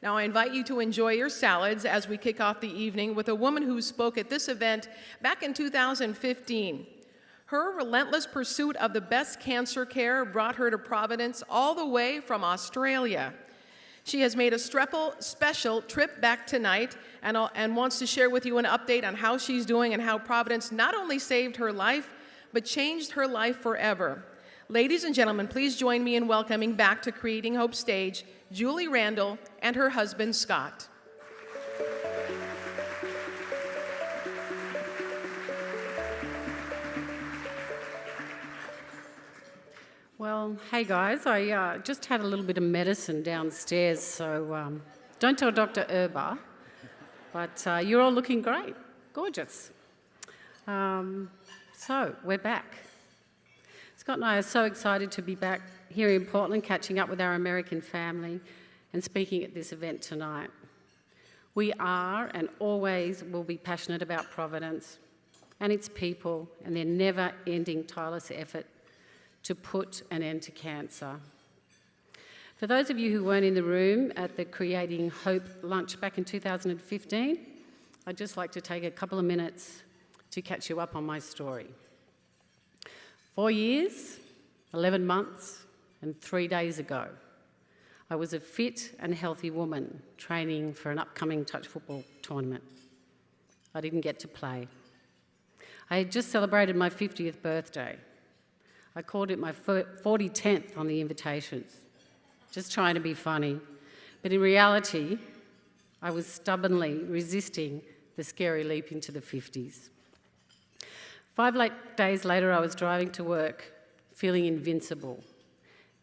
Now, I invite you to enjoy your salads as we kick off the evening with a woman who spoke at this event back in 2015. Her relentless pursuit of the best cancer care brought her to Providence all the way from Australia. She has made a special trip back tonight and wants to share with you an update on how she's doing and how Providence not only saved her life, but changed her life forever. Ladies and gentlemen, please join me in welcoming back to Creating Hope stage, Julie Randall and her husband, Scott. Well, hey guys, I just had a little bit of medicine downstairs, so don't tell Dr. Erba, but you're all looking great, gorgeous. So, we're back. Scott and I are so excited to be back here in Portland, catching up with our American family and speaking at this event tonight. We are and always will be passionate about Providence and its people and their never-ending tireless effort to put an end to cancer. For those of you who weren't in the room at the Creating Hope lunch back in 2015, I'd just like to take a couple of minutes to catch you up on my story. 4 years, 11 months, and 3 days ago, I was a fit and healthy woman training for an upcoming touch football tournament. I didn't get to play. I had just celebrated my 50th birthday. I called it my 40th on the invitations, just trying to be funny. But in reality, I was stubbornly resisting the scary leap into the 50s. 5 days later, I was driving to work, feeling invincible,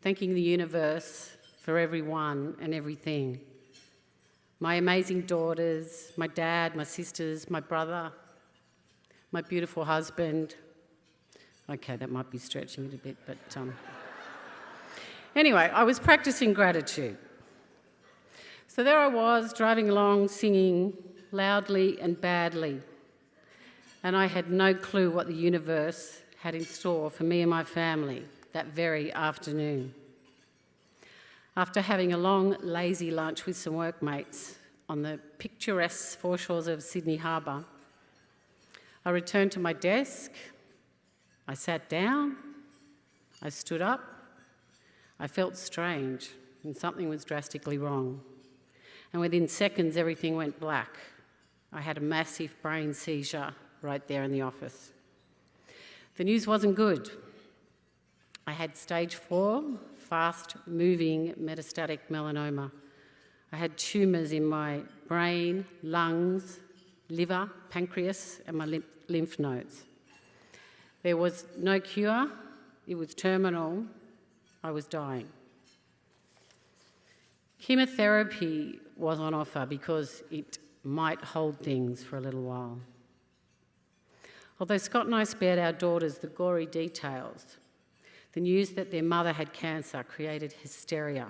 thanking the universe for everyone and everything. My amazing daughters, my dad, my sisters, my brother, my beautiful husband. Okay, that might be stretching it a bit, but anyway, I was practicing gratitude. So there I was, driving along, singing loudly and badly, and I had no clue what the universe had in store for me and my family that very afternoon. After having a long, lazy lunch with some workmates on the picturesque foreshores of Sydney Harbour, I returned to my desk. I sat down, I stood up, I felt strange and something was drastically wrong. And within seconds, everything went black. I had a massive brain seizure right there in the office. The news wasn't good. I had stage 4, fast-moving metastatic melanoma. I had tumours in my brain, lungs, liver, pancreas, and my lymph nodes. There was no cure, it was terminal, I was dying. Chemotherapy was on offer because it might hold things for a little while. Although Scott and I spared our daughters the gory details, the news that their mother had cancer created hysteria.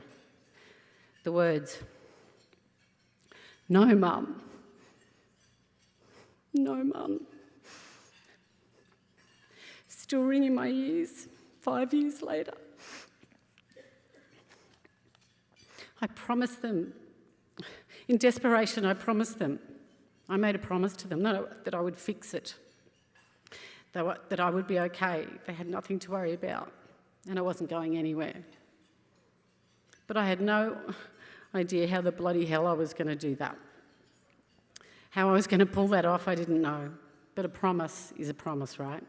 The words, "No, Mum. No, Mum," still ring in my ears 5 years later. I promised them, in desperation, I promised them. I made a promise to them that I would fix it, that I would be okay. They had nothing to worry about, and I wasn't going anywhere. But I had no idea how the bloody hell I was going to do that. How I was going to pull that off, I didn't know. But a promise is a promise, right?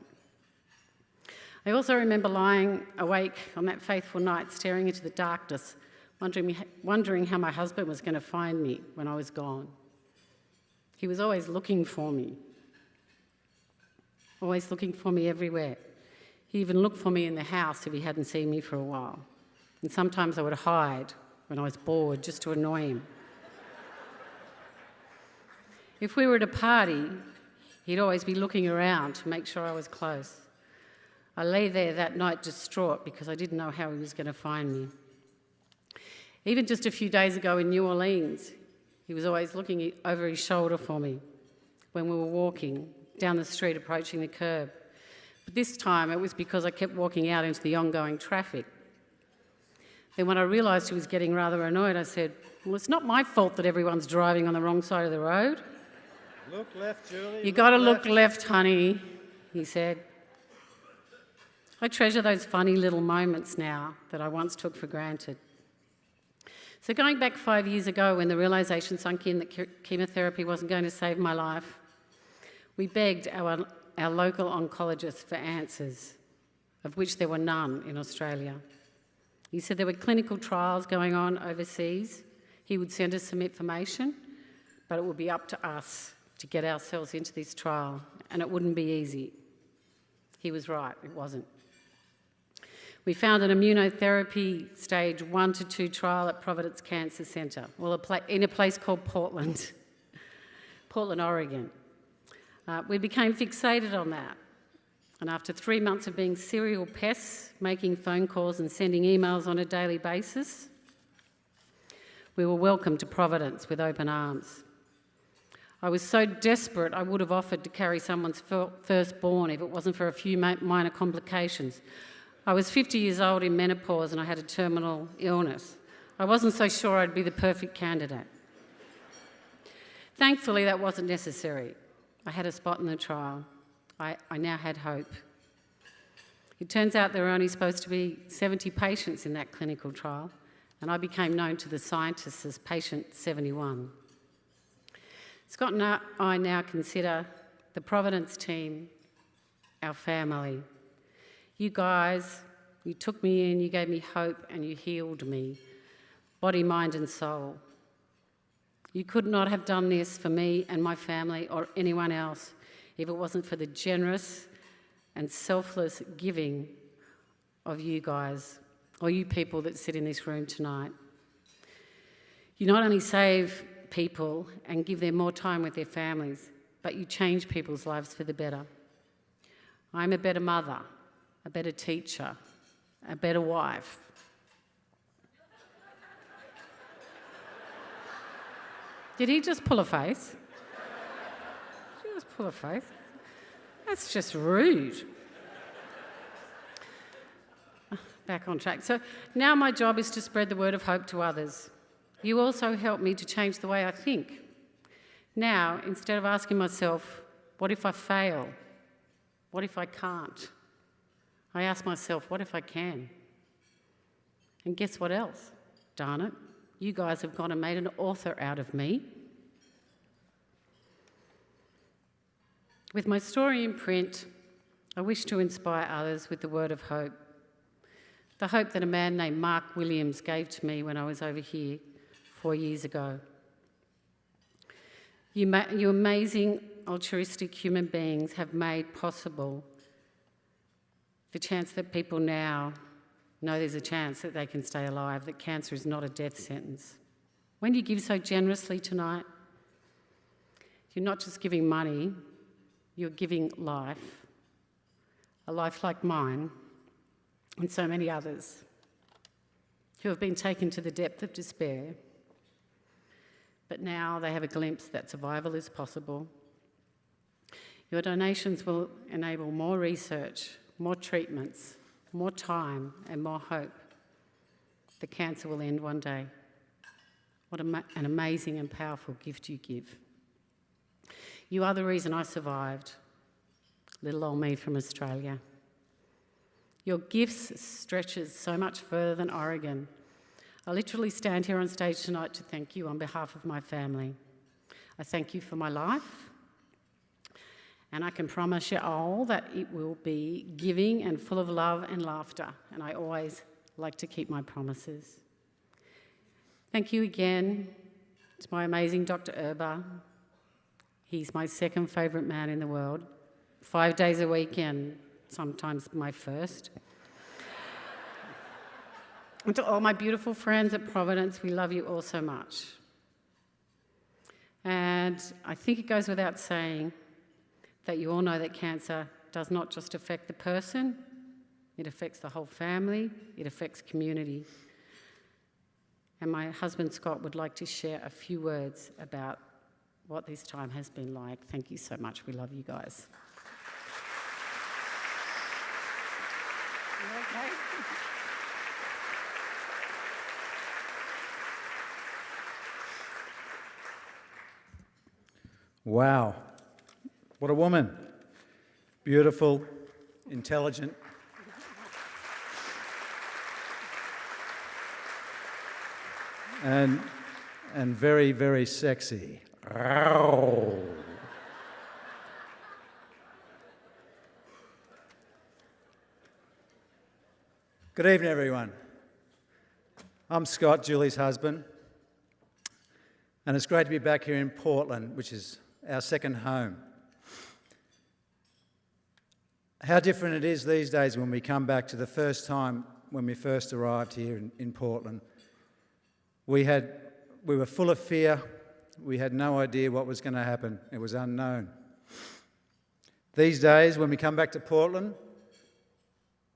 I also remember lying awake on that faithful night, staring into the darkness, wondering how my husband was going to find me when I was gone. He was always looking for me. Always looking for me everywhere. He even looked for me in the house if he hadn't seen me for a while. And sometimes I would hide when I was bored just to annoy him. If we were at a party, he'd always be looking around to make sure I was close. I lay there that night distraught because I didn't know how he was going to find me. Even just a few days ago in New Orleans, he was always looking over his shoulder for me when we were walking down the street approaching the curb. But this time it was because I kept walking out into the ongoing traffic. Then when I realised he was getting rather annoyed, I said, Well, it's not my fault that everyone's driving on the wrong side of the road. Look left, Julie. You got to look left, honey, he said. I treasure those funny little moments now that I once took for granted. So going back 5 years ago when the realisation sunk in that chemotherapy wasn't going to save my life, we begged our local oncologist for answers, of which there were none in Australia. He said there were clinical trials going on overseas. He would send us some information, but it would be up to us to get ourselves into this trial, and it wouldn't be easy. He was right, it wasn't. We found an immunotherapy stage 1 to 2 trial at Providence Cancer Centre, in a place called Portland, Oregon. We became fixated on that. And after 3 months of being serial pests, making phone calls and sending emails on a daily basis, we were welcomed to Providence with open arms. I was so desperate I would have offered to carry someone's firstborn if it wasn't for a few minor complications. I was 50 years old in menopause and I had a terminal illness. I wasn't so sure I'd be the perfect candidate. Thankfully, that wasn't necessary. I had a spot in the trial. I now had hope. It turns out there were only supposed to be 70 patients in that clinical trial, and I became known to the scientists as patient 71. Scott and I now consider the Providence team our family. You guys, you took me in, you gave me hope, and you healed me, body, mind, and soul. You could not have done this for me and my family or anyone else if it wasn't for the generous and selfless giving of you guys, or you people that sit in this room tonight. You not only save people and give them more time with their families, but you change people's lives for the better. I'm a better mother, a better teacher, a better wife. Did he just pull a face? Did he just pull a face? That's just rude. Back on track. So now my job is to spread the word of hope to others. You also help me to change the way I think. Now, instead of asking myself, what if I fail? What if I can't? I ask myself, what if I can? And guess what else? Darn it, you guys have gone and made an author out of me. With my story in print, I wish to inspire others with the word of hope. The hope that a man named Mark Williams gave to me when I was over here 4 years ago. You amazing, altruistic human beings have made possible the chance that people now know there's a chance that they can stay alive, that cancer is not a death sentence. When you give so generously tonight, you're not just giving money, you're giving life, a life like mine and so many others who have been taken to the depth of despair, but now they have a glimpse that survival is possible. Your donations will enable more research, more treatments, more time and more hope that cancer will end one day. What an amazing and powerful gift you give. You are the reason I survived, little old me from Australia. Your gifts stretches so much further than Oregon. I literally stand here on stage tonight to thank you on behalf of my family. I thank you for my life, and I can promise you all that it will be giving and full of love and laughter, and I always like to keep my promises. Thank you again to my amazing Dr. Erba. He's my second favourite man in the world, 5 days a week and sometimes my first. And to all my beautiful friends at Providence, we love you all so much. And I think it goes without saying that you all know that cancer does not just affect the person, it affects the whole family, it affects community. And my husband Scott would like to share a few words about what this time has been like. Thank you so much. We love you guys. You okay? Wow. What a woman. Beautiful, intelligent. And very, very sexy. Good evening, everyone. I'm Scott, Julie's husband, and it's great to be back here in Portland, which is our second home. How different it is these days when we come back to the first time when we first arrived here in Portland. We were full of fear. We had no idea what was going to happen. It was unknown. These days, when we come back to Portland,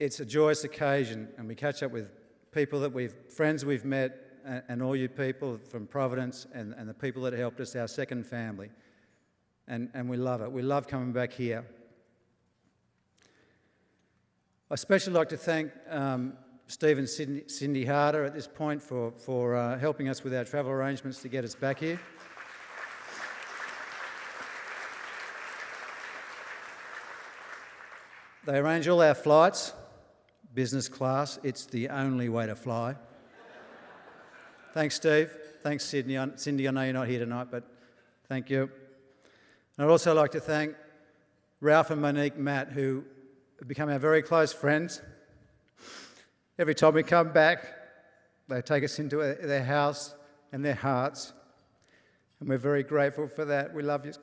it's a joyous occasion, and we catch up with people friends we've met, and all you people from Providence and the people that helped us, our second family. And we love it. We love coming back here. I especially like to thank Steve and Cindy Harder at this point for helping us with our travel arrangements to get us back here. They arrange all our flights, business class. It's the only way to fly. Thanks, Steve. Thanks, Cindy. I know you're not here tonight, but thank you. And I'd also like to thank Ralph and Monique Matt, who have become our very close friends. Every time we come back, they take us into their house and their hearts, and we're very grateful for that. We love you.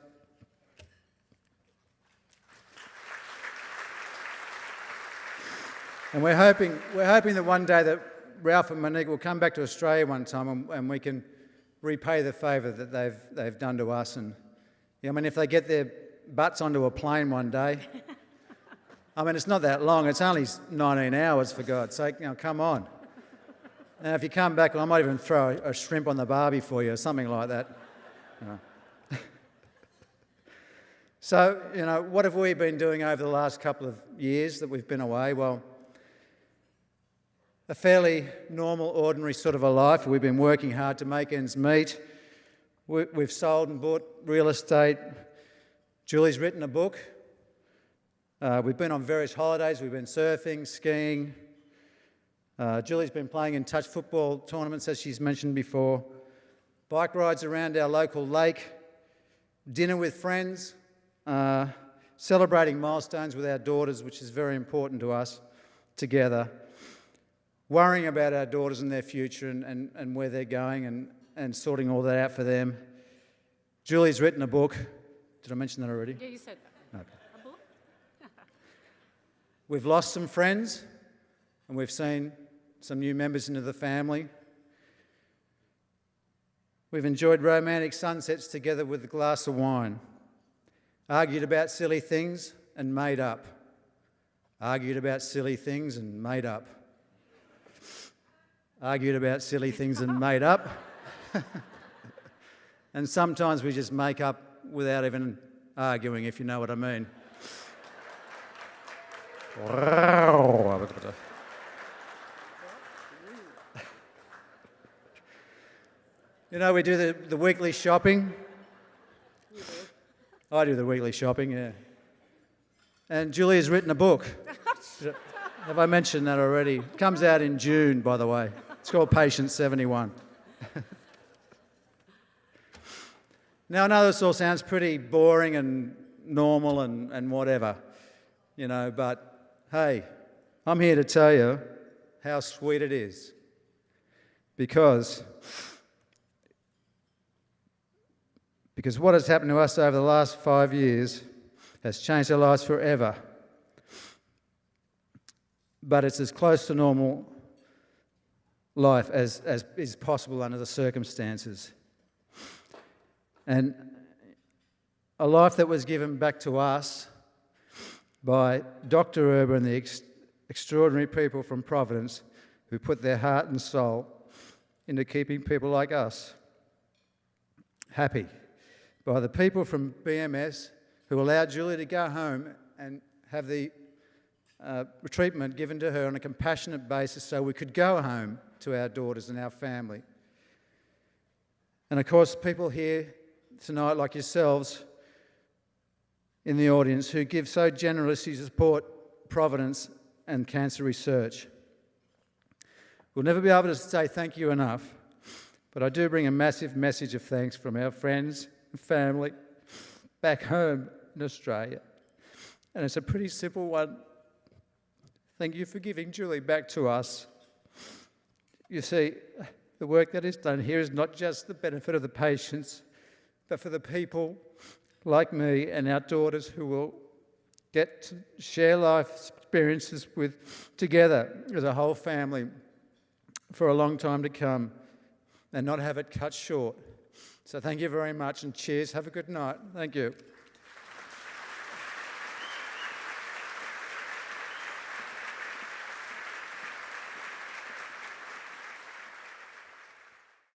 And we're hoping that one day that Ralph and Monique will come back to Australia one time, and we can repay the favour that they've done to us. And I mean, if they get their butts onto a plane one day, I mean, it's not that long. It's only 19 hours, for God's sake. Come on. And if you come back, I might even throw a shrimp on the barbie for you or something like that. So, what have we been doing over the last couple of years that we've been away? Well, a fairly normal, ordinary sort of a life. We've been working hard to make ends meet. We've sold and bought real estate. Julie's written a book. We've been on various holidays. We've been surfing, skiing. Julie's been playing in touch football tournaments, as she's mentioned before. Bike rides around our local lake. Dinner with friends. Celebrating milestones with our daughters, which is very important to us, together. Worrying about our daughters and their future and where they're going and sorting all that out for them. Julie's written a book. Did I mention that already? Yeah, you said that. Okay. A book? We've lost some friends, and we've seen some new members into the family. We've enjoyed romantic sunsets together with a glass of wine. Argued about silly things and made up. Argued about silly things and made up. Argued about silly things and made up. And sometimes we just make up without even arguing, if you know what I mean. We do the weekly shopping. You do. I do the weekly shopping, yeah. And Julie has written a book. Have I mentioned that already? It comes out in June, by the way. It's called Patient 71. Now, I know this all sounds pretty boring and normal and whatever, but hey, I'm here to tell you how sweet it is. Because what has happened to us over the last 5 years has changed our lives forever. But it's as close to normal life as is possible under the circumstances. And a life that was given back to us by Dr. Urban and the extraordinary people from Providence who put their heart and soul into keeping people like us happy. By the people from BMS who allowed Julie to go home and have the treatment given to her on a compassionate basis so we could go home to our daughters and our family. And of course, people here tonight, like yourselves, in the audience who give so generously to support Providence and cancer research. We'll never be able to say thank you enough, but I do bring a massive message of thanks from our friends and family back home in Australia. And it's a pretty simple one. Thank you for giving Julie back to us. You see, the work that is done here is not just the benefit of the patients, but for the people like me and our daughters who will get to share life experiences together as a whole family for a long time to come and not have it cut short. So thank you very much and cheers. Have a good night. Thank you.